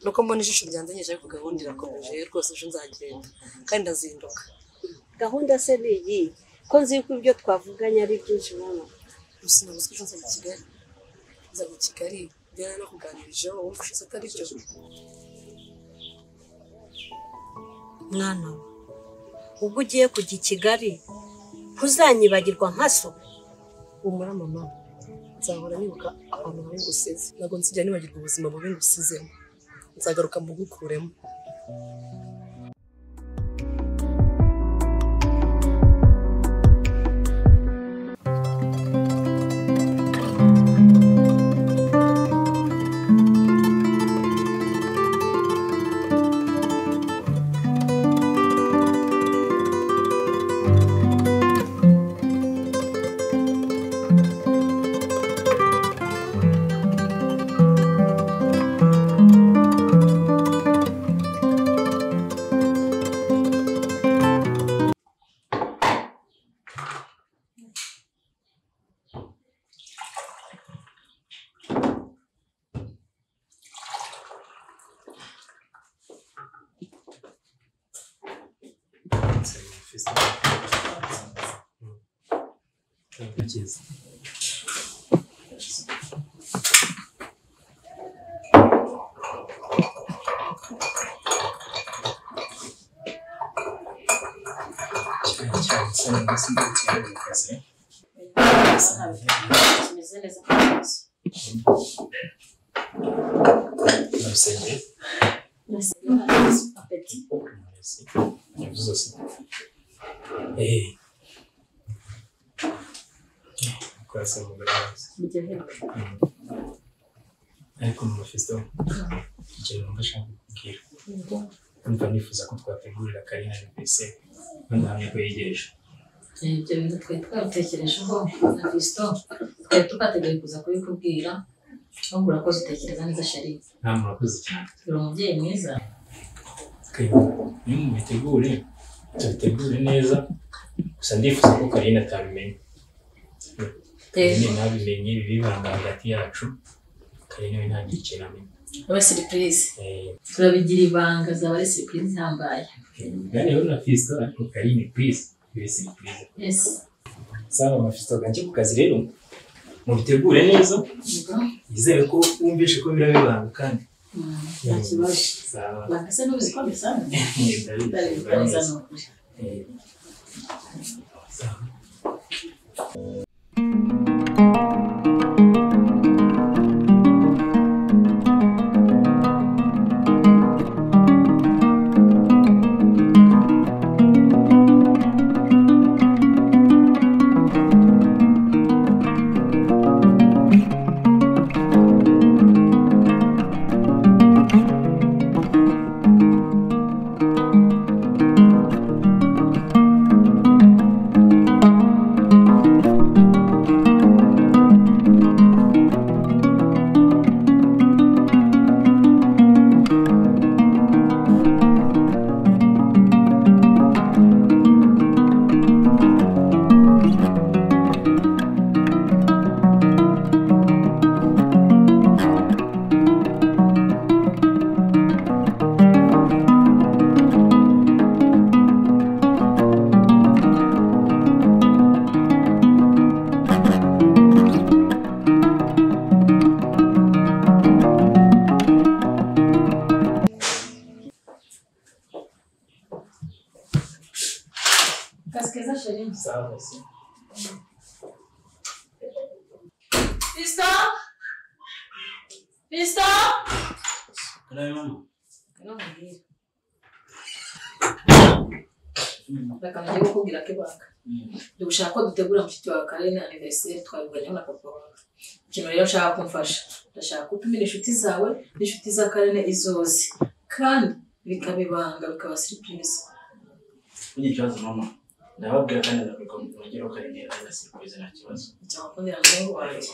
nuko mbona ijisho ryanzanyije ariko gahunda irakomeje rwose ejo nzagenda kandi ndazinduka. Gahunda se ni iyi ko nzi ko ibyo twavuganye ari byinshi mama. Gusa nabuze ko nzajya i Kigali. Nzajya i Kigali njyana no kuganirijeho wumva ushize atari byo. Mwana ubwo ugiye kujya i Kigali ntuzanyibagirwa nka so. Humura mama, nzahora nibuka ahantu hari ngusize. Ntabwo nzijya nibagirwa ubuzima bubi ngusizemo. Nzagaruka mugukuremo. Cheers. ariko mu Mephisto ikintu ndashaka kubwira numva nifuza ko twategurira Karina anniversaire none hamwe ko yegereje ibyo bintu twatekerejeho na Mephisto twari tukategereje kuza kubikubwira ahubwo urakoze utekereza neza Sheri nta murakoze cyane uri umubyeyi mwiza ni mu bitegure tubitegure neza gusa ndifuza ko Karina atabimenye ni nabimenye bibanga hagati yacu Karina we ntagira ikintu amenya aba surprise turabigira ibanga zaba ari surprise hambaye gane ho na Mephisto ariko Karina please ibe surprise yes sawa Mephisto ganje ku kazi rero mu bitegure neza yizere ko wumvishe ko birabibanga kandi nta kibazo sawa bakase n'ubizi ko bisana ndabibariza n'ukuri sawa Casqueza Sheri sawa sim Mephisto Hello mama no ngiye bakamye gukubwira ko baka dushaka ko dutegura mushiki wa Karina anniversaire twabiganye na papa wawe ikintu rero nshaka kumfasha ndashaka kutumira inshuti zawe n'inshuti za Karina izozi kandi bikabibanga bikaba surprise ikibazo mama ndababwira kandi ndavuga mu ngiro Karina ari surprise nta kibazo cyakundira ngo waje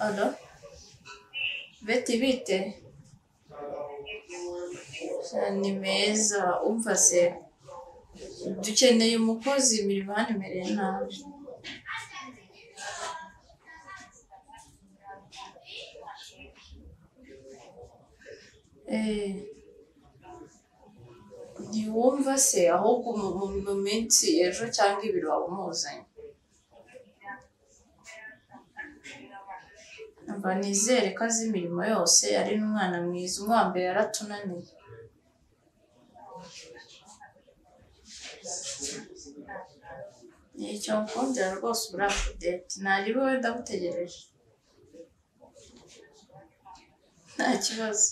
Alo? Beti bite? Ni meza, umva se. Dukeneye umukozi imirimo hano imereye nabi. Ntiwumva se ahubwo mu minsi ejo cyangwa ibiri waba umuzanye. Mva nizere ko azi imirimo yose ari n'umwana mwiza, umwambere yaratunaniye. Nicyo mukundira rwose uri apudeti, ntari wowe ndagutegereje. Nta kibazo.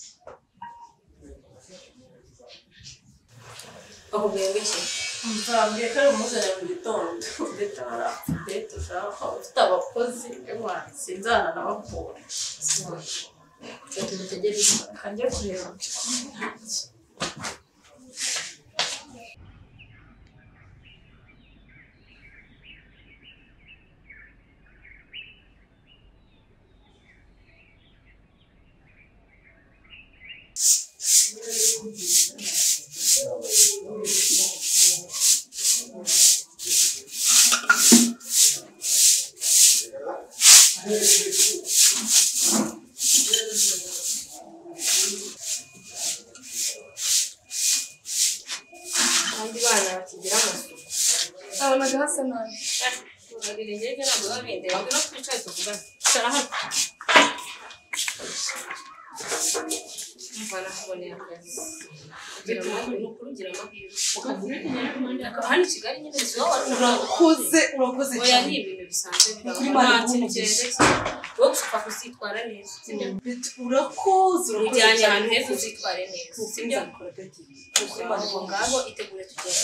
bakubwiye ngo iki Mbabwiye ko ari umuzanye mu gitondo ndetse ari apudeti ushaka ufite abakozi sinzana nabakura. reka tumutegereze Kanjye kureba. abandi bana bakigira amasuku Nabonaga hasa nabi. babiri ngege ntabwo babindeba ngo no twicaye tuvugane cara hano mva nakuboneye akazi kugira ngo ni ukuri ugira amahirwe hano i Kigali nyine ziba urakoze oya ni ibintu bisanzwe nta kintu kirenze wowe ushaka kuzitwara neza sibyo urakoze ujyanye ahantu heza uzitware neza sibyo ngo ngaho itegure tugende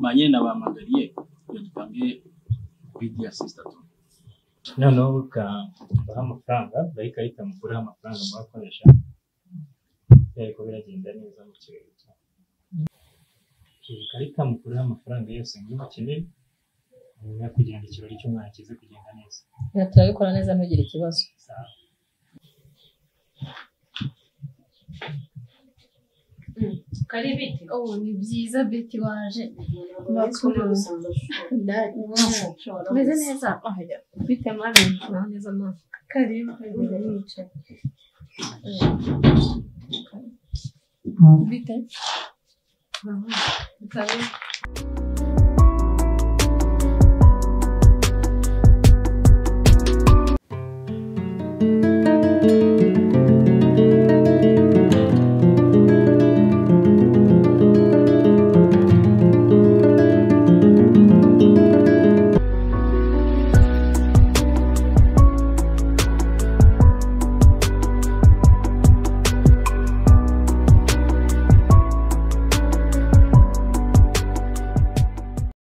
Manye nabahamagariye ngo dutange video assistant. noneho ukabaha amafaranga bayikarita mukuriho amafaranga murakoresha ariko biragenda neza mu kirere ikarita mukuriho amafaranga yose muri bukenere nyuma kugira ngo ikirori cy'umwana kize kugenda neza turabikora neza ntugire ikibazo kari biti ni byiza beti waje bakuru meze neza ufite mari neza ma karibu yicaye bite karibu